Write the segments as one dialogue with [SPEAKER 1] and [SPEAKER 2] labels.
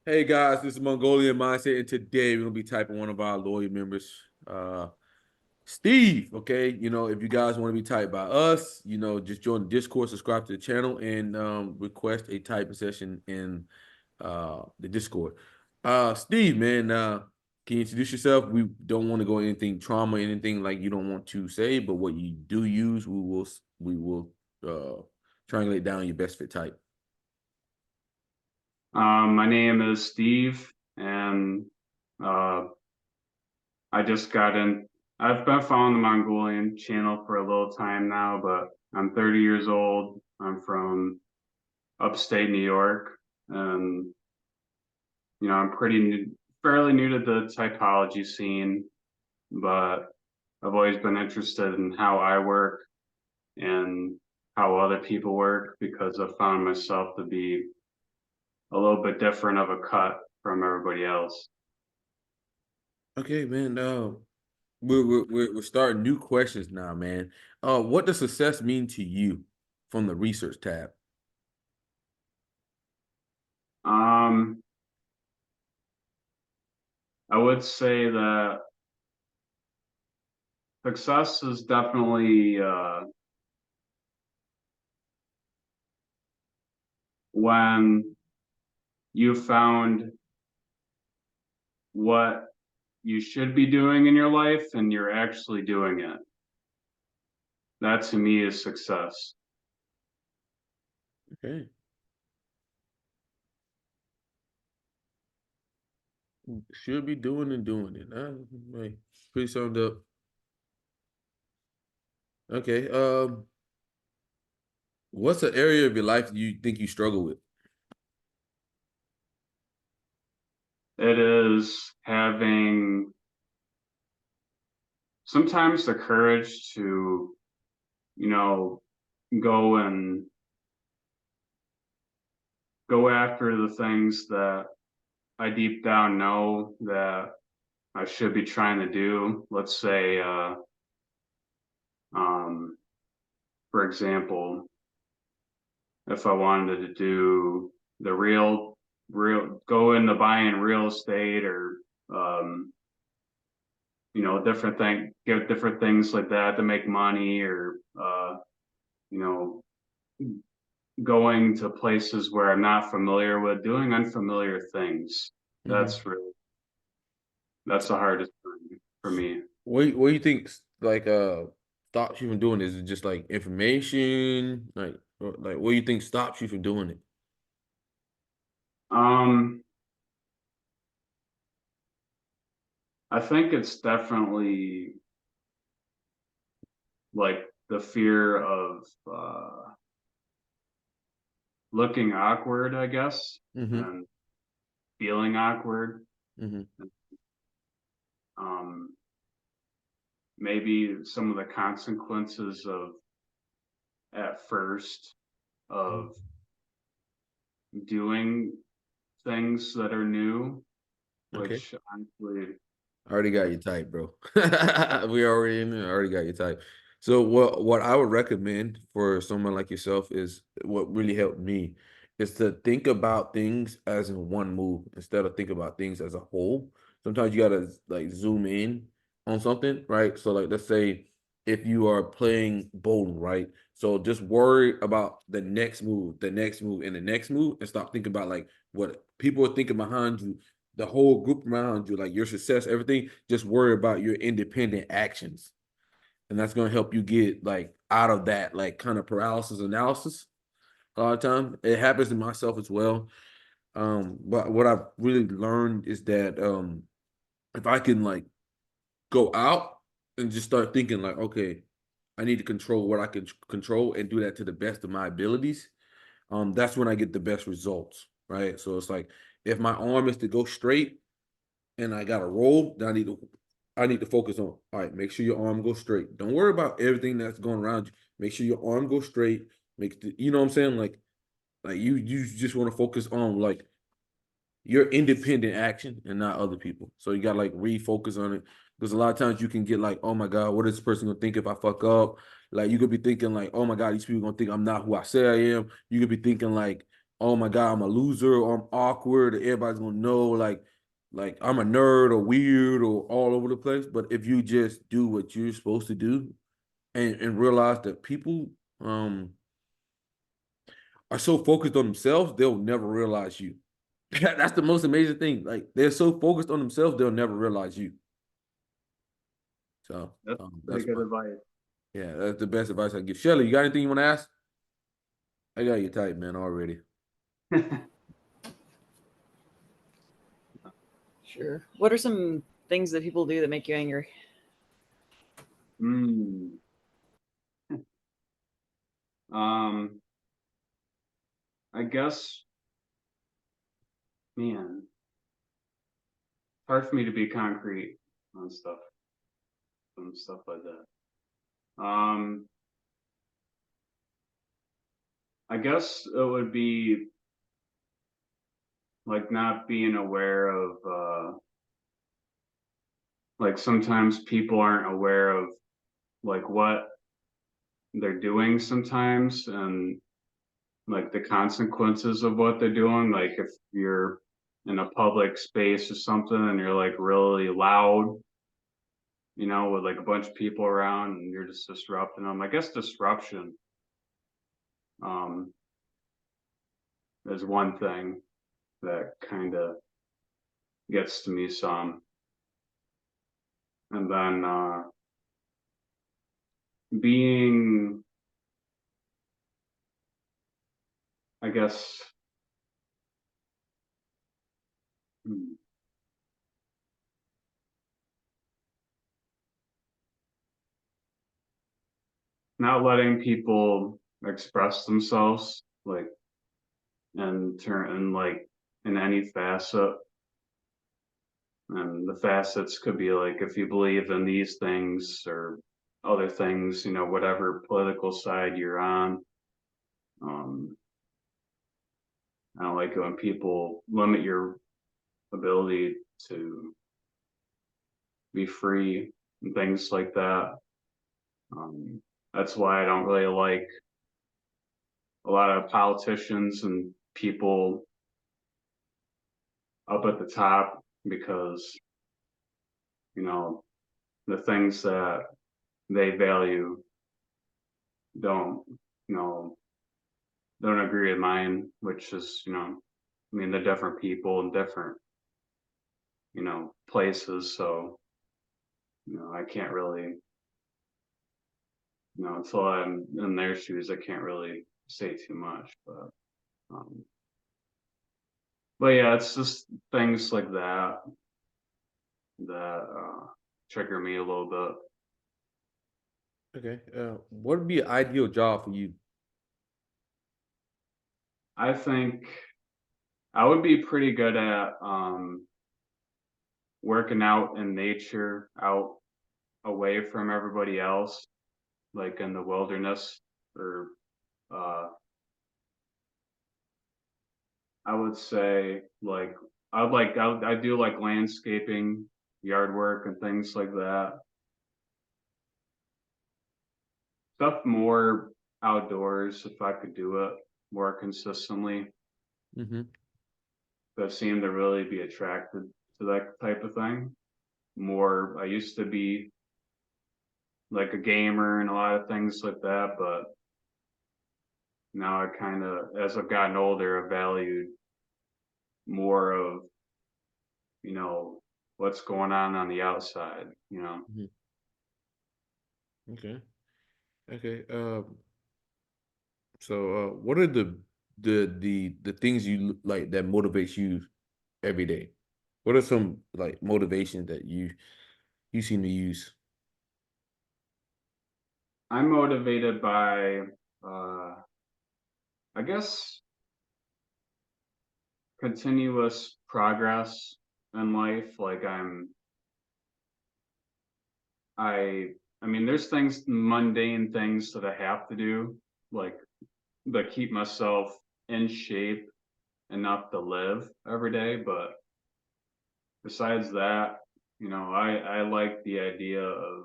[SPEAKER 1] Hey guys, this is Mongolian Mindset, and today we're gonna be typing one of our loyal members, Steve. Okay, if you guys want to be typed by us, just join the Discord, subscribe to the channel, and request a typing session in the Discord. Steve, man, can you introduce yourself? We don't want to go anything trauma, anything like you don't want to say, but what you do use, we will triangulate down your best fit type.
[SPEAKER 2] My name is Steve, and uh, I just got in. I've been following the Mongolian channel for a little time now, but I'm 30 years old. I'm from upstate New York, and I'm fairly new to the psychology scene, but I've always been interested in how I work and how other people work because I've found myself to be a little bit different of a cut from everybody else.
[SPEAKER 1] Okay, man. We're starting new questions now, man. What does success mean to you from the research tab?
[SPEAKER 2] Um, I would say that success is definitely when you found what you should be doing in your life and you're actually doing it. That to me is success.
[SPEAKER 1] Okay, should be doing and doing it. Right. Pretty summed up. Okay. What's the area of your life you think you struggle with?
[SPEAKER 2] It is having sometimes the courage to, you know, go and go after the things that I deep down know that I should be trying to do. Let's say, um, for example, if I wanted to do the go into buying real estate or, um, get different things like that to make money or, you know, going to places where I'm not familiar with, doing unfamiliar things.
[SPEAKER 1] Hmm.
[SPEAKER 2] That's the hardest for me.
[SPEAKER 1] What do you think like stops you from doing this? Is it just like information? Like what do you think stops you from doing it?
[SPEAKER 2] Um, I think it's definitely like the fear of looking awkward, I guess,
[SPEAKER 1] Hmm.
[SPEAKER 2] and feeling awkward.
[SPEAKER 1] Hmm.
[SPEAKER 2] Um, Maybe some of the consequences of at first of doing things that are new,
[SPEAKER 1] Okay.
[SPEAKER 2] which honestly,
[SPEAKER 1] I already got your type, bro. We already in there. I already got your type. So what I would recommend for someone like yourself is what really helped me is to think about things as in one move instead of think about things as a whole. Sometimes you gotta like zoom in on something, right? So like let's say if you are playing bowling, right? So just worry about the next move, and the next move, and stop thinking about like what people are thinking behind you, the whole group around you, like your success, everything. Just worry about your independent actions, and that's gonna help you get like out of that like kind of paralysis analysis. A lot of time it happens to myself as well. But what I've really learned is that if I can like go out and just start thinking like, okay, I need to control what I can control and do that to the best of my abilities. That's when I get the best results, right? So it's like if my arm is to go straight and I got to roll, then I need to focus on, all right, make sure your arm goes straight. Don't worry about everything that's going around you. Make sure your arm goes straight. You know what I'm saying? Like you just want to focus on like your independent action and not other people. So you got to like refocus on it because a lot of times you can get like, oh my God, what is this person gonna think if I fuck up? Like you could be thinking like, oh my God, these people gonna think I'm not who I say I am. You could be thinking like, oh my God, I'm a loser or I'm awkward, everybody's gonna know like I'm a nerd or weird or all over the place. But if you just do what you're supposed to do and realize that people are so focused on themselves, they'll never realize you. That's the most amazing thing. Like they're so focused on themselves, they'll never realize you. So
[SPEAKER 2] That's pretty
[SPEAKER 1] that's
[SPEAKER 2] good
[SPEAKER 1] my
[SPEAKER 2] advice.
[SPEAKER 1] yeah, that's the best advice I give. Shelly, you got anything you want to ask? I got you tight, man, already.
[SPEAKER 3] Sure. What are some things that people do that make you angry?
[SPEAKER 2] Hmm. Um, I guess, man, hard for me to be concrete on stuff and stuff like that. I guess it would be like not being aware of like sometimes people aren't aware of like what they're doing sometimes and like the consequences of what they're doing. Like if you're in a public space or something and you're like really loud, you know, with like a bunch of people around and you're just disrupting them. I guess disruption um is one thing that kind of gets to me some. And then being, I guess, hmm, not letting people express themselves like and turn and like in any facet. And the facets could be like if you believe in these things or other things, you know, whatever political side you're on. um I don't like it when people limit your ability to be free and things like that. That's why I don't really like a lot of politicians and people up at the top because, you know, the things that they value don't, you know, don't agree with mine, which is, you know, I mean, they're different people in different, you know, places. So, you know, I can't really, you know, until I'm in their shoes, I can't really say too much. Um, but yeah, it's just things like that that trigger me a little bit.
[SPEAKER 1] Okay. What would be an ideal job for you?
[SPEAKER 2] I think I would be pretty good at working out in nature, out away from everybody else, like in the wilderness, or uh, I would say like I do like landscaping, yard work, and things like that. Stuff more outdoors if I could do it more consistently.
[SPEAKER 1] Mm-hmm.
[SPEAKER 2] But I seem to really be attracted to that type of thing. More, I used to be like a gamer and a lot of things like that, but now I kind of, as I've gotten older, I valued more of, you know, what's going on the outside, you know.
[SPEAKER 1] Mm-hmm. Okay. Okay. So, what are the things like that motivates you every day? What are some like motivations that you seem to use?
[SPEAKER 2] I'm motivated by, I guess, continuous progress in life. Like I, I mean, there's things, mundane things that I have to do, like that keep myself in shape enough to live every day. But besides that, you know, I like the idea of,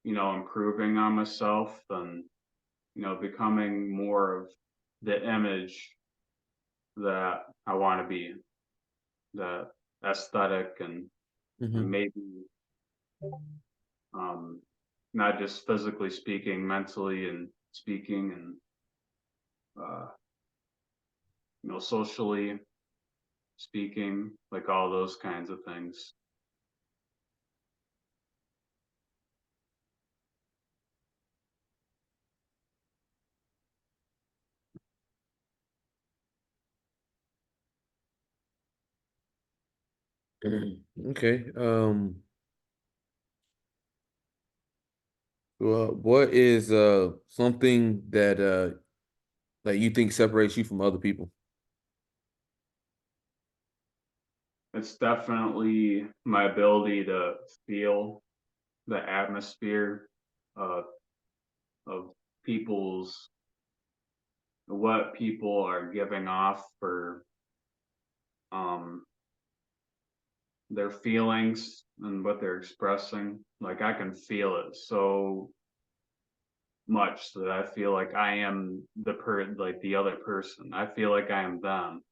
[SPEAKER 2] you know, improving on myself and, you know, becoming more of the image. that I want to be, the aesthetic and maybe not just physically speaking, mentally and speaking, and socially speaking, like all those kinds of things.
[SPEAKER 1] Okay. Well, what is something that you think separates you from other people?
[SPEAKER 2] It's definitely my ability to feel the atmosphere of of people's what people are giving off for um their feelings and what they're expressing. Like I can feel it so much that I feel like I am like the other person. I feel like I am them.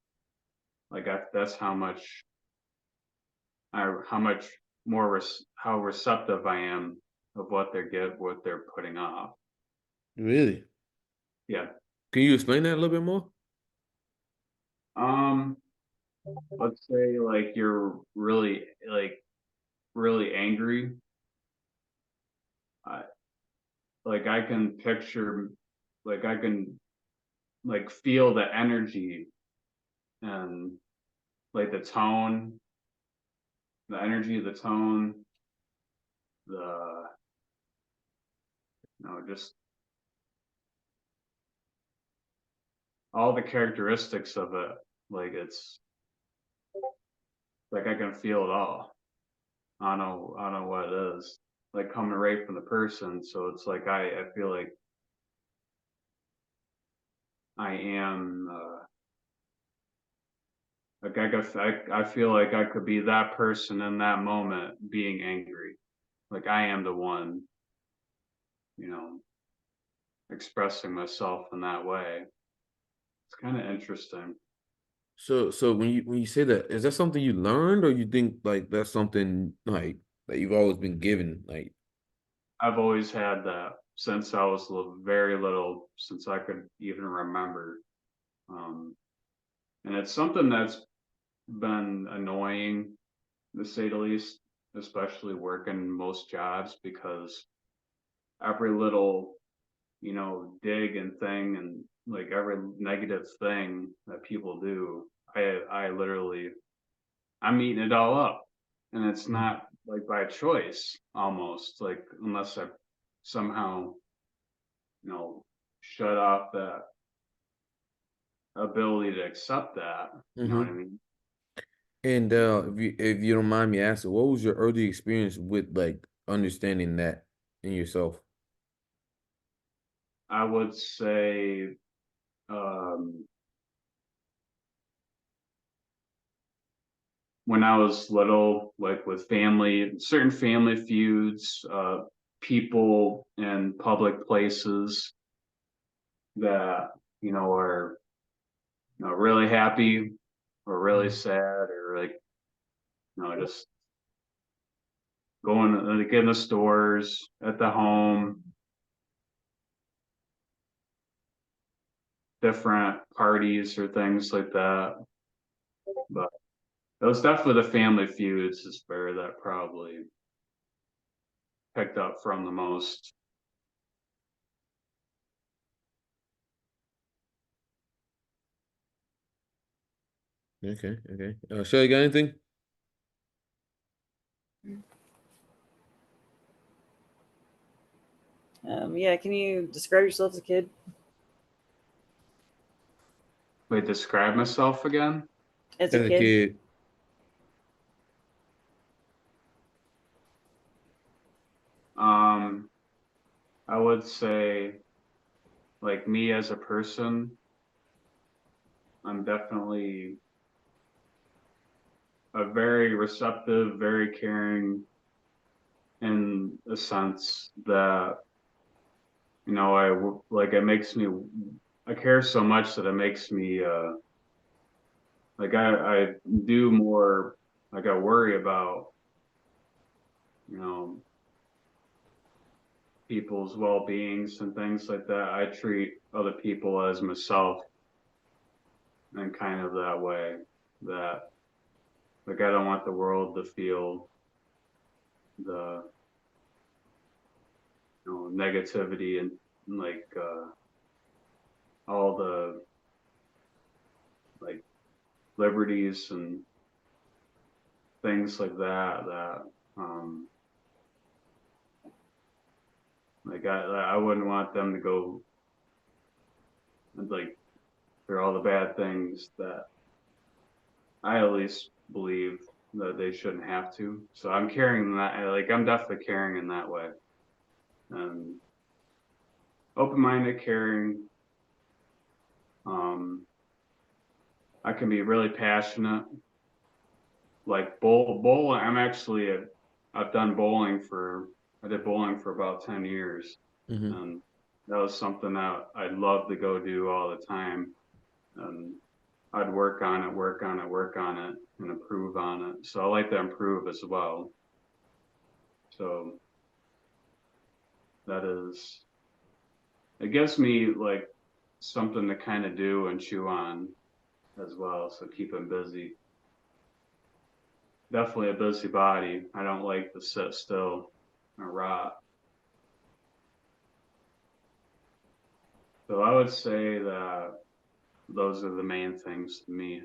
[SPEAKER 2] Like that's how much how much more how receptive I am of what what they're putting off.
[SPEAKER 1] Really?
[SPEAKER 2] Yeah.
[SPEAKER 1] Can you explain that a little bit more?
[SPEAKER 2] Um, let's say like you're really angry. I like I can picture I can like feel the energy and like the energy of the tone, the just all the characteristics of it. Like it's like I can feel it all. I don't know what it is. Like coming right from the person. So it's like I feel like I am like I feel like I could be that person in that moment being angry. Like I am the one, you know, expressing myself in that way. It's kind of interesting.
[SPEAKER 1] So when you say that, is that something you learned, or you think like that's something like that you've always been given? Like,
[SPEAKER 2] I've always had that since I was very little, since I could even remember. Um, and it's something that's been annoying, to say the least, especially working most jobs, because every little, dig and thing and like every negative thing that people do, I literally, I'm eating it all up. And it's not like by choice almost, like unless I somehow, shut off that ability to accept that. You know what I
[SPEAKER 1] mm-hmm.
[SPEAKER 2] mean?
[SPEAKER 1] And if you don't mind me asking, what was your early experience with like understanding that in yourself?
[SPEAKER 2] I would say um, when I was little, like with family, certain family feuds, people in public places that, are, really happy or really sad or like, just going like in the stores, at the home, different parties or things like that. But it was definitely the family feuds is where that probably picked up from the most.
[SPEAKER 1] Okay, okay. Shelly, got anything?
[SPEAKER 3] Yeah, can you describe yourself as a kid?
[SPEAKER 2] Wait, describe myself again?
[SPEAKER 3] As a
[SPEAKER 1] As a
[SPEAKER 3] kid?
[SPEAKER 1] kid.
[SPEAKER 2] Um, I would say, like me as a person, I'm definitely a very receptive, very caring, in a sense that like it makes me. I care so much that it makes me like I do more, like I worry about, people's well-beings and things like that. I treat other people as myself, and kind of that way, that like I don't want the world to feel the negativity and like all the like liberties and things like that like I wouldn't want them to go like through all the bad things that I at least believe that they shouldn't have to. So I'm carrying that, like I'm definitely carrying in that way. And open-minded, caring. I can be really passionate. Like bowling, I've done bowling I did bowling for about 10 years.
[SPEAKER 1] Mm-hmm.
[SPEAKER 2] And that was something that I'd love to go do all the time. And I'd work on it, and improve on it. So I like to improve as well. So it gives me like something to kind of do and chew on as well. So keep them busy. Definitely a busy body. I don't like to sit still or rot. So I would say that those are the main things to me.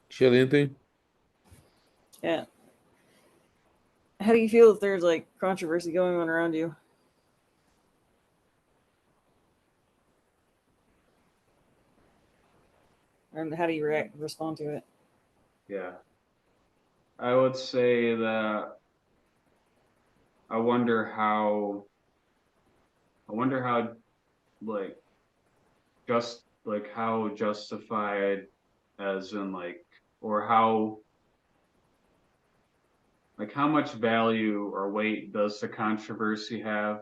[SPEAKER 1] Shelly, anything?
[SPEAKER 3] Yeah. How do you feel if there's like controversy going on around you? And how do you respond to it?
[SPEAKER 2] Yeah. I would say that I wonder how like how justified, as in like, or how much value or weight does the controversy have?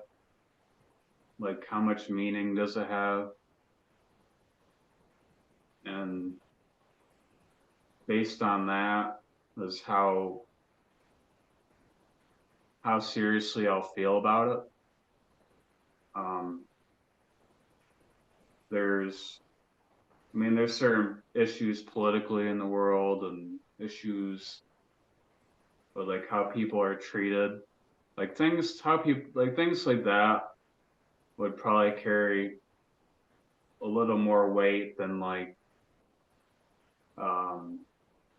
[SPEAKER 2] Like how much meaning does it have? And based on that is how seriously I'll feel about it. Um, there's certain issues politically in the world, and issues with like how people are treated, like things like that would probably carry a little more weight than um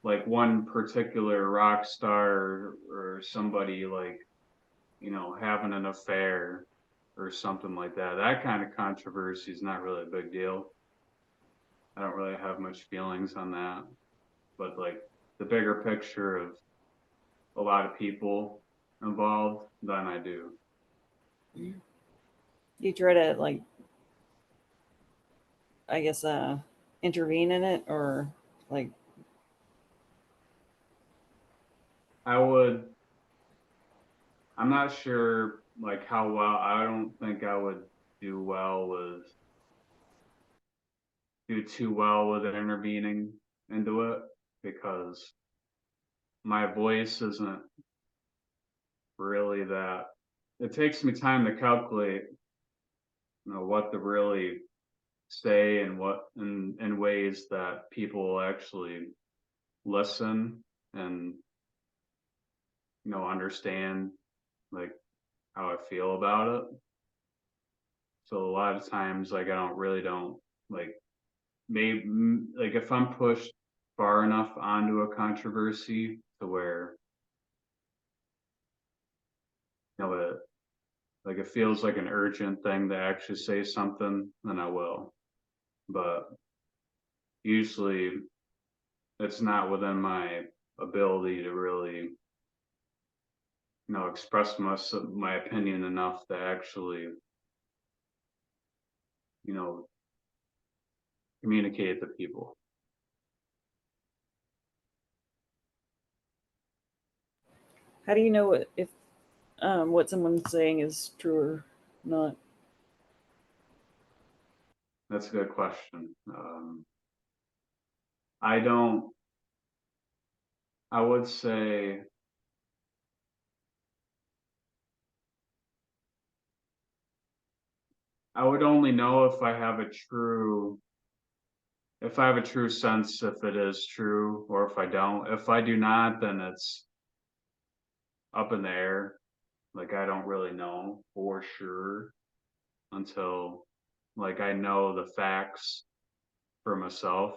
[SPEAKER 2] like one particular rock star, or somebody like having an affair or something like that. That kind of controversy is not really a big deal. I don't really have much feelings on that. But like the bigger picture of a lot of people involved, then I do.
[SPEAKER 3] You try to like, I guess, intervene in it, or like,
[SPEAKER 2] I would. I'm not sure like how well. I don't think I would do well with do too well with intervening into it, because my voice isn't really that. It takes me time to calculate, what to really say, and what in ways that people will actually listen, and understand like how I feel about it. So a lot of times, like I don't like, maybe like if I'm pushed far enough onto a controversy to where it like it feels like an urgent thing to actually say something, then I will. But usually it's not within my ability to really express my opinion enough to actually you know communicate to people.
[SPEAKER 3] how do you know if what someone's saying is true or not?
[SPEAKER 2] That's a good question. I would say I would only know if I have a true sense if it is true, or if I don't. If I do not, then it's up in the air. Like, I don't really know for sure until like I know the facts for myself.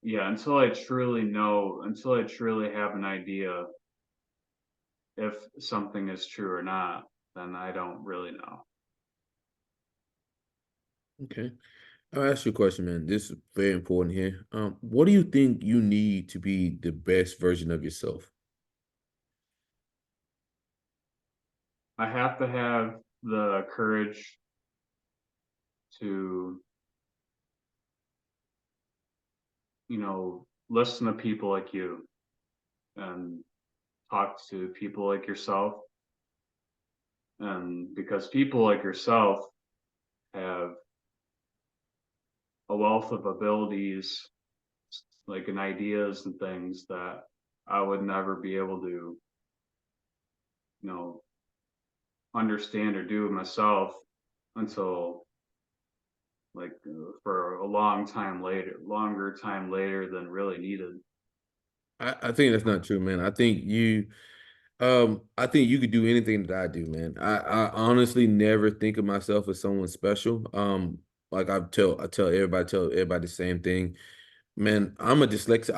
[SPEAKER 2] Yeah, until I truly know, until I truly have an idea if something is true or not, then I don't really know.
[SPEAKER 1] Okay. I'll ask you a question, man. This is very important here. What do you think you need to be the best version of yourself?
[SPEAKER 2] I have to have the courage to, listen to people like you and talk to people like yourself. And because people like yourself have a wealth of abilities, like, and ideas and things that I would never be able to, understand or do myself until like for a longer time later than really needed.
[SPEAKER 1] I think that's not true, man. I think you could do anything that I do, man. I honestly never think of myself as someone special. Like tell everybody the same thing. Man, I'm a dyslexic.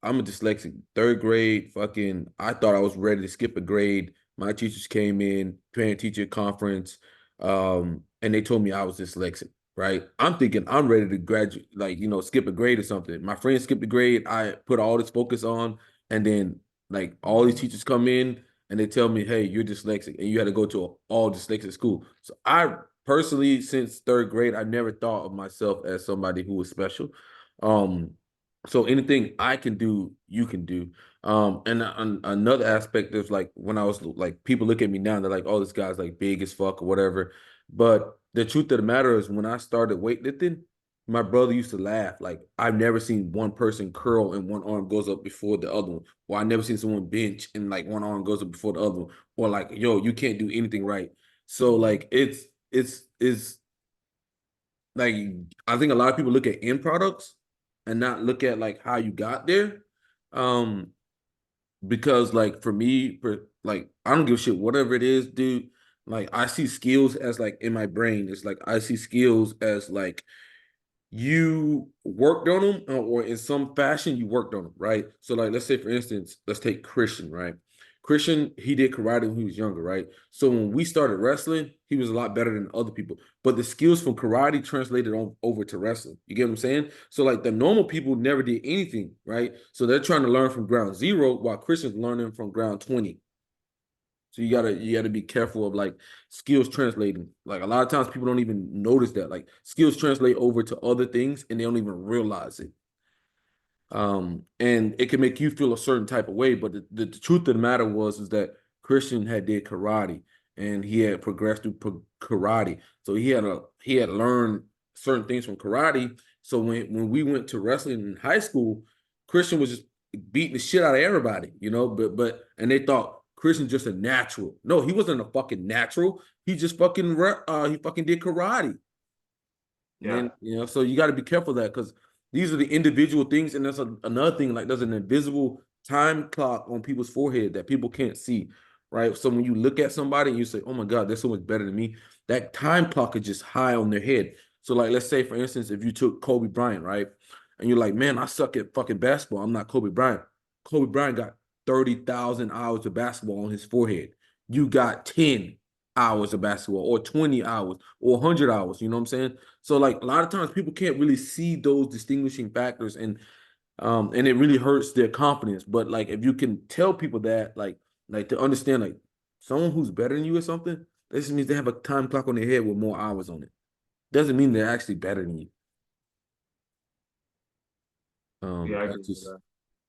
[SPEAKER 1] I'm a dyslexic. Third grade, fucking. I thought I was ready to skip a grade. My teachers came in, parent teacher conference, and they told me I was dyslexic. Right? I'm thinking I'm ready to graduate, like skip a grade or something. My friend skipped a grade. I put all this focus on, and then like all these teachers come in and they tell me, "Hey, you're dyslexic, and you had to go to an all dyslexic school." So I personally, since third grade, I never thought of myself as somebody who was special. Um, so anything I can do, you can do. And another aspect is like when I was like people look at me now, they're like, "Oh, this guy's like big as fuck or whatever." But the truth of the matter is, when I started weightlifting, my brother used to laugh. Like I've never seen one person curl and one arm goes up before the other one, or I never seen someone bench and like one arm goes up before the other one, or like, yo, you can't do anything right. So like it's like I think a lot of people look at end products and not look at like how you got there. Um, because like for me, like I don't give a shit whatever it is, dude. Like I see skills as like in my brain. It's like I see skills as like you worked on them or in some fashion you worked on them, right? So like let's say for instance, let's take Christian, right? Christian, he did karate when he was younger, right? So when we started wrestling, he was a lot better than other people. But the skills from karate translated on over to wrestling. You get what I'm saying? So like the normal people never did anything, right? So they're trying to learn from ground zero while Christian's learning from ground 20. So you gotta be careful of like skills translating. Like a lot of times people don't even notice that. Like skills translate over to other things and they don't even realize it. And it can make you feel a certain type of way, but the truth of the matter was is that Christian had did karate and he had progressed through karate. So he had learned certain things from karate. So when we went to wrestling in high school, Christian was just beating the shit out of everybody, but and they thought Christian's just a natural. No, he wasn't a fucking natural. He just he fucking did karate. And
[SPEAKER 2] Yeah.
[SPEAKER 1] then, so you got to be careful of that because these are the individual things. And there's another thing, like there's an invisible time clock on people's forehead that people can't see, right? So when you look at somebody and you say, oh my God, they're so much better than me, that time clock is just high on their head. So like, let's say, for instance, if you took Kobe Bryant, right? And you're like, man, I suck at fucking basketball. I'm not Kobe Bryant. Kobe Bryant got 30,000 hours of basketball on his forehead. You got 10 hours of basketball or 20 hours or 100 hours. You know what I'm saying? So like a lot of times people can't really see those distinguishing factors and it really hurts their confidence. But like if you can tell people that like to understand like someone who's better than you or something, this just means they have a time clock on their head with more hours on it. Doesn't mean they're actually better than you.
[SPEAKER 2] Yeah, I agree
[SPEAKER 1] That's
[SPEAKER 2] with
[SPEAKER 1] just
[SPEAKER 2] that.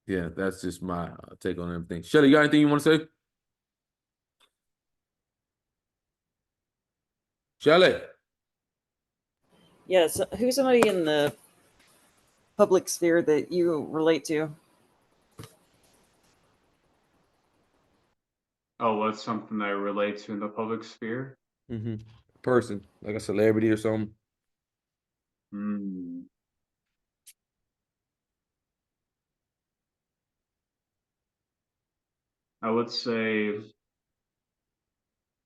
[SPEAKER 1] yeah, that's just my take on everything. Shelly, you got anything you want to say? Charlotte.
[SPEAKER 3] Yeah, so who's somebody in the public sphere that you relate to?
[SPEAKER 2] Oh, what's something that I relate to in the public sphere?
[SPEAKER 1] Mm-hmm. Person, like a celebrity or something.
[SPEAKER 2] Hmm. I would say,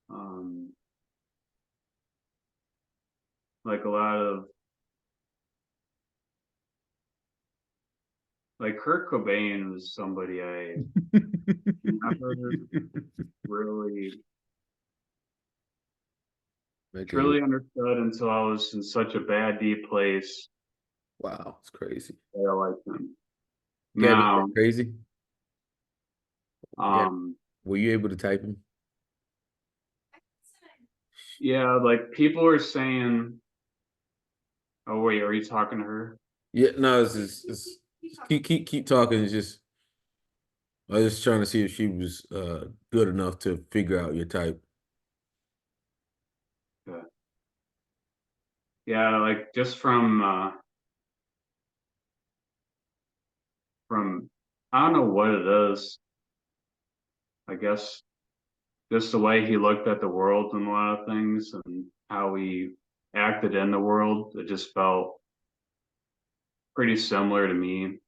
[SPEAKER 2] um, like a lot of like Kurt Cobain was somebody I never really
[SPEAKER 1] Okay.
[SPEAKER 2] truly understood until I was in such a bad, deep place
[SPEAKER 1] Wow, it's crazy.
[SPEAKER 2] that I liked him.
[SPEAKER 1] Gabby,
[SPEAKER 2] Now,
[SPEAKER 1] crazy. Yeah.
[SPEAKER 2] um,
[SPEAKER 1] Were you able to type him?
[SPEAKER 2] yeah, like people are saying, oh wait, are you talking to her?
[SPEAKER 1] Yeah, no, it's keep talking. It's just I was just trying to see if she was good enough to figure out your type.
[SPEAKER 2] Yeah, yeah, like just from I don't know what it is. I guess just the way he looked at the world and a lot of things and how he acted in the world, it just felt pretty similar to me.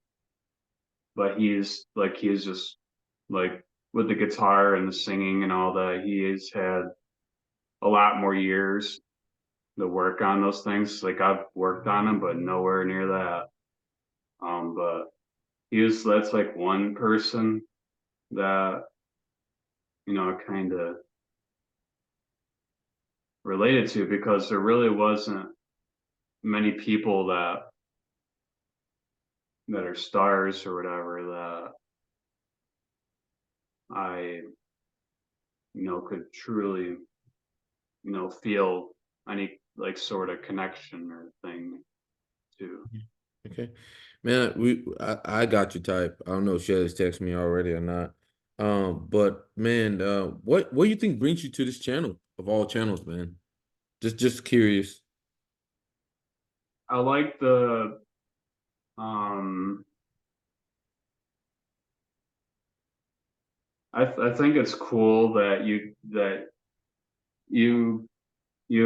[SPEAKER 2] But he's just like with the guitar and the singing and all that, he has had a lot more years to work on those things. Like I've worked on them, but nowhere near that. But that's like one person that, kind of related to because there really wasn't many people that are stars or whatever that I, could truly, feel any like sort of connection or thing to.
[SPEAKER 1] Okay, man, I got your type. I don't know if Shelly's texted me already or not. But man, what do you think brings you to this channel of all channels, man? Just curious.
[SPEAKER 2] I like um, I think it's cool that you, you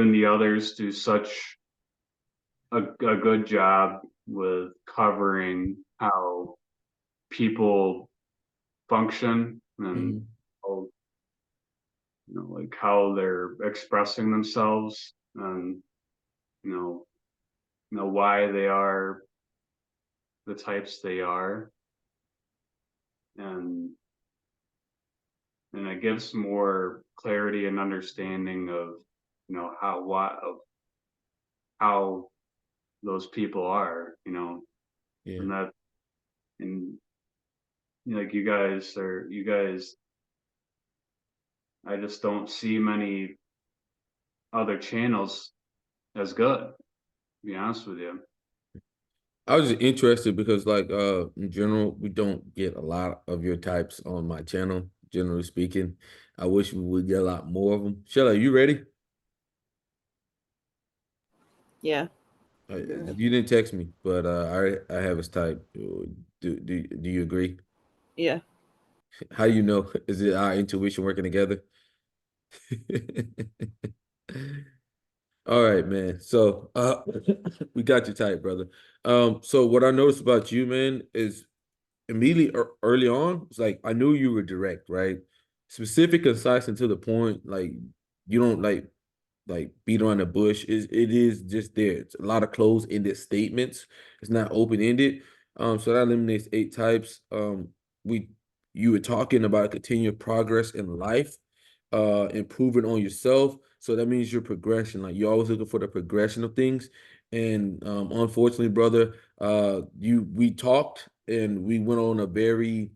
[SPEAKER 2] and the others do such a good job with covering how people function and
[SPEAKER 1] Mhm.
[SPEAKER 2] how, like how they're expressing themselves and you know why they are the types they are and it gives more clarity and understanding of how those people are,
[SPEAKER 1] Yeah.
[SPEAKER 2] and that and like you guys I just don't see many other channels as good, to be honest with you.
[SPEAKER 1] I was just interested because like in general, we don't get a lot of your types on my channel, generally speaking. I wish we would get a lot more of them. Shelly, you ready?
[SPEAKER 3] Yeah,
[SPEAKER 1] You didn't text me, but I have his type. Do you agree?
[SPEAKER 3] yeah.
[SPEAKER 1] How do you know? Is it our intuition working together? All right, man. So we got your type, brother. So what I noticed about you, man, is immediately early on, it's like I knew you were direct, right? Specific, concise, and to the point. Like you don't like beat around the bush. It is just there. It's a lot of closed-ended statements. It's not open-ended. So that eliminates 8 types. We you were talking about continued progress in life, improving on yourself. So that means your progression. Like you're always looking for the progression of things. And unfortunately, brother, we talked and we went on a very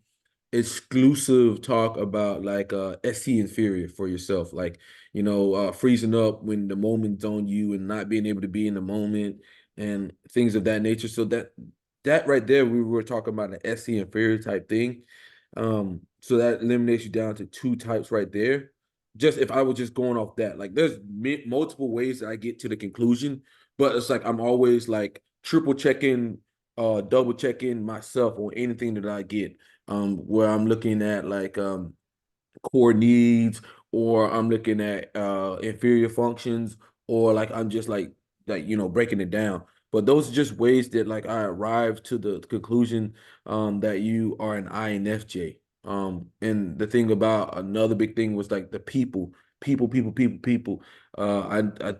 [SPEAKER 1] exclusive talk about like SC inferior for yourself, like freezing up when the moment's on you and not being able to be in the moment and things of that nature. So that right there, we were talking about an SC inferior type thing. So that eliminates you down to 2 types right there. just if I was just going off that, like there's multiple ways that I get to the conclusion, but it's like I'm always like triple checking, double checking myself on anything that I get. Where I'm looking at like core needs, or I'm looking at inferior functions, or like I'm just like breaking it down. But those are just ways that like I arrive to the conclusion that you are an INFJ. And the thing about another big thing was like the people. I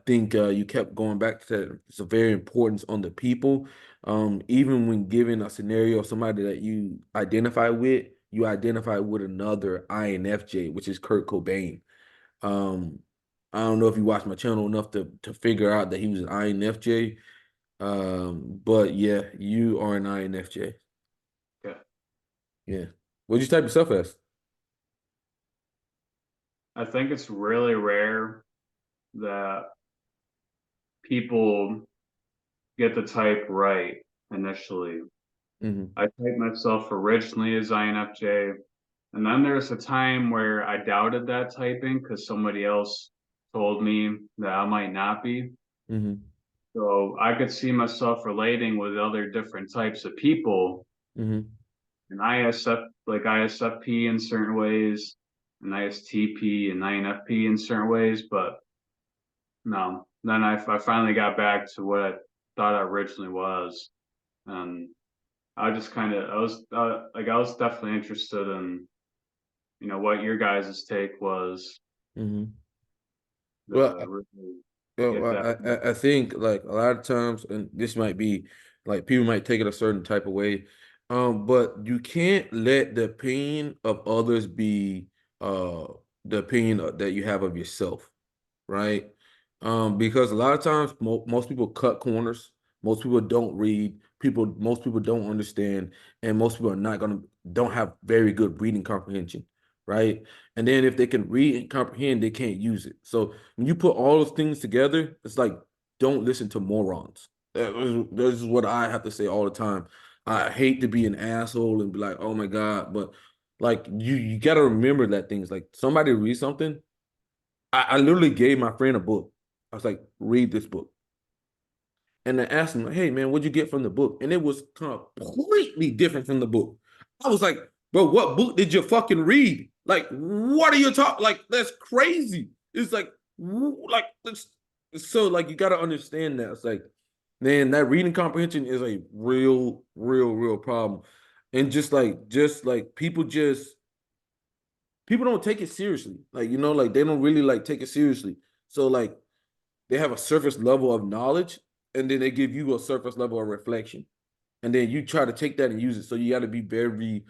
[SPEAKER 1] think you kept going back to that. It's a very importance on the people. Even when given a scenario of somebody that you identify with another INFJ, which is Kurt Cobain. Um, I don't know if you watched my channel enough to figure out that he was an INFJ. But yeah, you are an INFJ.
[SPEAKER 2] Okay.
[SPEAKER 1] Yeah. What'd you type yourself as?
[SPEAKER 2] I think it's really rare that people get the type right initially.
[SPEAKER 1] Mm-hmm.
[SPEAKER 2] I typed myself originally as INFJ, and then there's a time where I doubted that typing because somebody else told me that I might not be.
[SPEAKER 1] Mm-hmm.
[SPEAKER 2] So I could see myself relating with other different types of people,
[SPEAKER 1] Mm-hmm.
[SPEAKER 2] and ISFP in certain ways, and ISTP and INFP in certain ways, but no. Then I finally got back to what I thought I originally was, and I just kind of I was definitely interested in what your guys' take was
[SPEAKER 1] Mm-hmm.
[SPEAKER 2] to
[SPEAKER 1] Well,
[SPEAKER 2] really get
[SPEAKER 1] well,
[SPEAKER 2] that.
[SPEAKER 1] I think like a lot of times, and this might be like people might take it a certain type of way, but you can't let the opinion of others be uh the opinion that you have of yourself, right? Because a lot of times most people cut corners, most people don't read, most people don't understand, and most people are not gonna don't have very good reading comprehension, right? And then if they can read and comprehend, they can't use it. So when you put all those things together, it's like don't listen to morons. This is what I have to say all the time. I hate to be an asshole and be like, oh my God, but like you got to remember that things like somebody read something. I literally gave my friend a book. I was like, read this book. And I asked him, like, hey man, what'd you get from the book? And it was completely different from the book. I was like, bro, what book did you fucking read? Like, what are you talking? Like, that's crazy. It's like it's so like you gotta understand that. It's like, man, that reading comprehension is a real problem. And just like people don't take it seriously. Like, like they don't really like take it seriously. So like they have a surface level of knowledge, and then they give you a surface level of reflection. And then you try to take that and use it. So you got to be very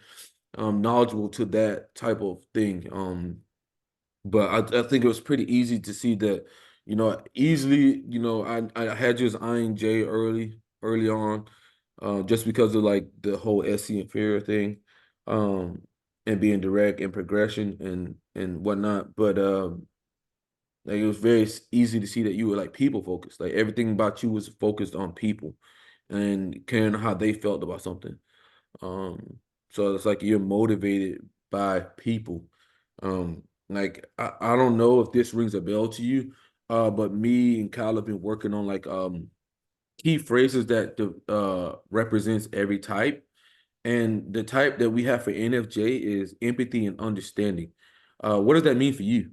[SPEAKER 1] knowledgeable to that type of thing. But I think it was pretty easy to see that, easily, I had just INJ early on, just because of like the whole SC inferior thing, um, and being direct and progression and whatnot. But like it was very easy to see that you were like people focused. Like everything about you was focused on people and caring how they felt about something. Um, so it's like you're motivated by people. Like I don't know if this rings a bell to you, but me and Kyle have been working on like key phrases that represents every type. And the type that we have for NFJ is empathy and understanding. What does that mean for you?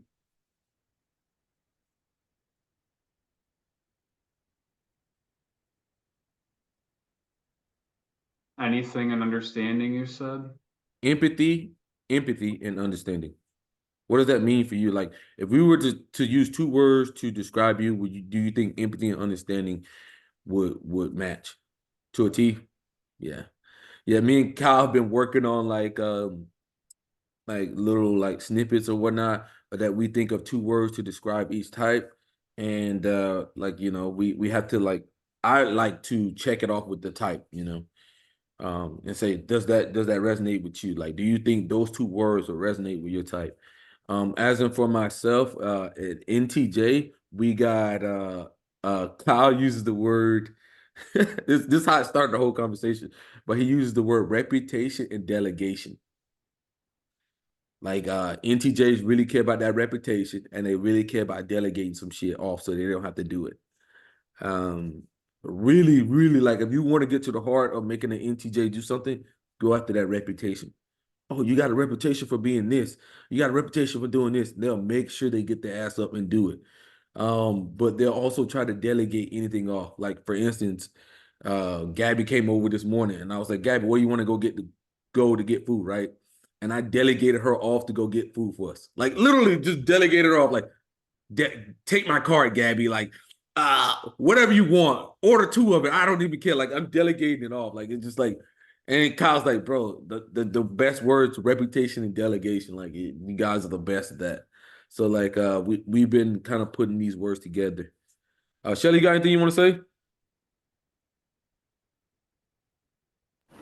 [SPEAKER 2] Anything and understanding, you said?
[SPEAKER 1] Empathy, empathy, and understanding. What does that mean for you? Like, if we were to use two words to describe you, do you think empathy and understanding would match to a T? Yeah, yeah. Me and Kyle have been working on like little like snippets or whatnot that we think of two words to describe each type, and like we have to like I like to check it off with the type, and say, does that resonate with you? Like, do you think those two words will resonate with your type? As in for myself, at NTJ, we got Kyle uses the word this is how it started the whole conversation, but he uses the word reputation and delegation. Like NTJs really care about that reputation, and they really care about delegating some shit off so they don't have to do it. Really, really, like if you want to get to the heart of making an NTJ do something, go after that reputation. Oh, you got a reputation for being this. You got a reputation for doing this. They'll make sure they get their ass up and do it. But they'll also try to delegate anything off. Like for instance, Gabby came over this morning and I was like, Gabby, where you want to go to get food, right? And I delegated her off to go get food for us. Like literally just delegated her off, like, take my card, Gabby. Like, whatever you want, order two of it. I don't even care. Like, I'm delegating it off. Like, it's just like, and Kyle's like, bro, the best words, reputation and delegation. Like, you guys are the best at that. So, like, we've been kind of putting these words together. Shelly, you got anything you want to say?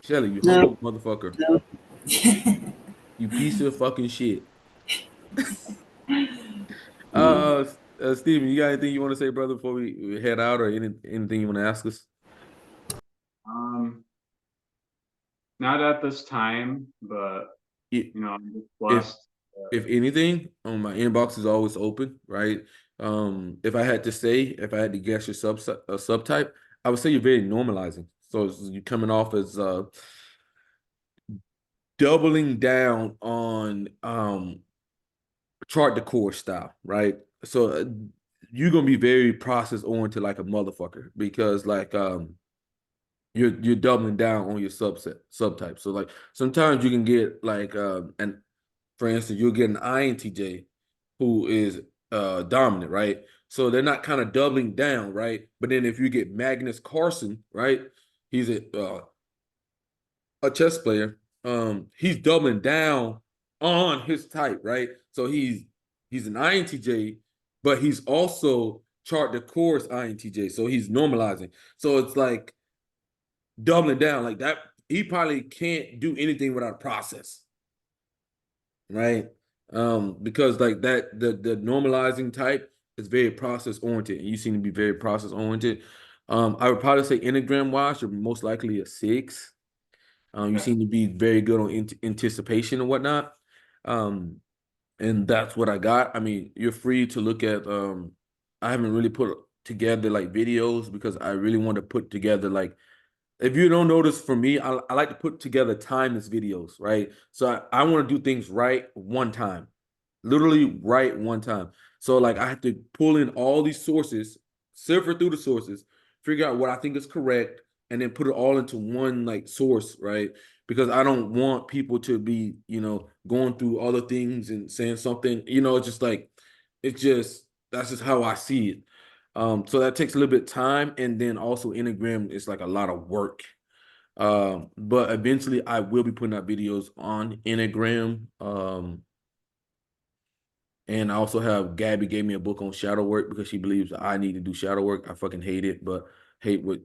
[SPEAKER 1] Shelly, you
[SPEAKER 3] No.
[SPEAKER 1] humble motherfucker.
[SPEAKER 3] No.
[SPEAKER 1] You piece of fucking shit.
[SPEAKER 3] Mm.
[SPEAKER 1] Steven, you got anything you want to say, brother, before we head out, or anything you want to ask us?
[SPEAKER 2] Not at this time, but
[SPEAKER 1] If
[SPEAKER 2] I'm just
[SPEAKER 1] if
[SPEAKER 2] blessed.
[SPEAKER 1] if anything, my inbox is always open, right? If I had to say, if I had to guess your subtype, I would say you're very normalizing. So you're coming off as doubling down on chart decor style, right? So you're gonna be very process oriented like a motherfucker because like you're doubling down on your subtype. So like sometimes you can get like and for instance, you'll get an INTJ who is dominant, right? So they're not kind of doubling down, right? But then if you get Magnus Carlsen, right? He's a chess player. He's doubling down on his type, right? So he's an INTJ, but he's also chart the course INTJ. So he's normalizing. So it's like doubling down like that. He probably can't do anything without a process, right? Because like that, the normalizing type is very process oriented, and you seem to be very process oriented. I would probably say Enneagram wise, you're most likely a 6. You seem to be very good on anticipation and whatnot. Um, and that's what I got. I mean, you're free to look at. I haven't really put together like videos because I really want to put together like if you don't notice for me, I like to put together timeless videos, right? So I want to do things right one time, literally right one time. So like I have to pull in all these sources, sift through the sources, figure out what I think is correct, and then put it all into one like source, right? Because I don't want people to be, going through other things and saying something, it's just like it's just that's just how I see it. So that takes a little bit of time, and then also Enneagram is like a lot of work. But eventually I will be putting out videos on Enneagram. And I also have Gabby gave me a book on shadow work because she believes I need to do shadow work. I fucking hate it, but hate what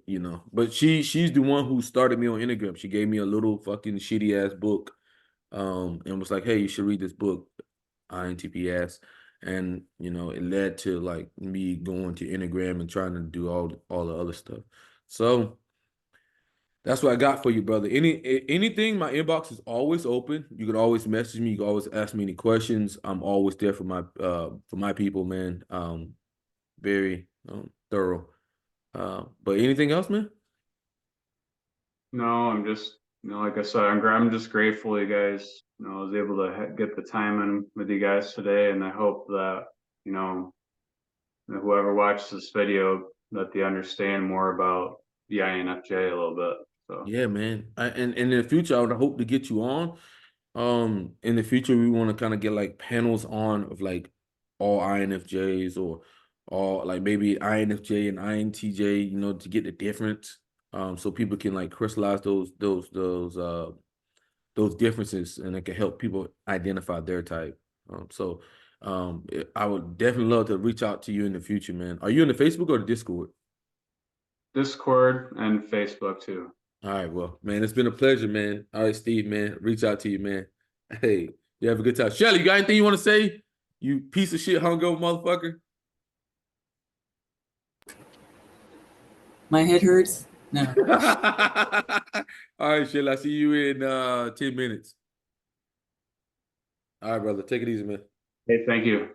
[SPEAKER 1] But she's the one who started me on Enneagram. She gave me a little fucking shitty ass book, and was like, "Hey, you should read this book." INTP ass, and it led to like me going to Enneagram and trying to do all the other stuff. So that's what I got for you, brother. Anything, my inbox is always open. You can always message me. You can always ask me any questions. I'm always there for my people, man. Very thorough. But anything else, man?
[SPEAKER 2] No, I'm just, like I said, I'm just grateful you guys, I was able to get the time in with you guys today, and I hope that, that whoever watches this video, that they understand more about the INFJ a little bit. So
[SPEAKER 1] Yeah, man. And in the future, I would hope to get you on. In the future, we want to kind of get like panels on of like all INFJs or all like maybe INFJ and INTJ, to get the difference. So people can like crystallize those differences, and it can help people identify their type. I would definitely love to reach out to you in the future, man. Are you in the Facebook or the Discord?
[SPEAKER 2] Discord and Facebook too.
[SPEAKER 1] All right, well, man, it's been a pleasure, man. All right, Steve, man, reach out to you, man. Hey, you have a good time. Shelly, you got anything you want to say? You piece of shit hungover motherfucker.
[SPEAKER 3] My head hurts. No.
[SPEAKER 1] All right, Shelly, I see you in 10 minutes. All right, brother. Take it easy, man.
[SPEAKER 2] Hey, thank you.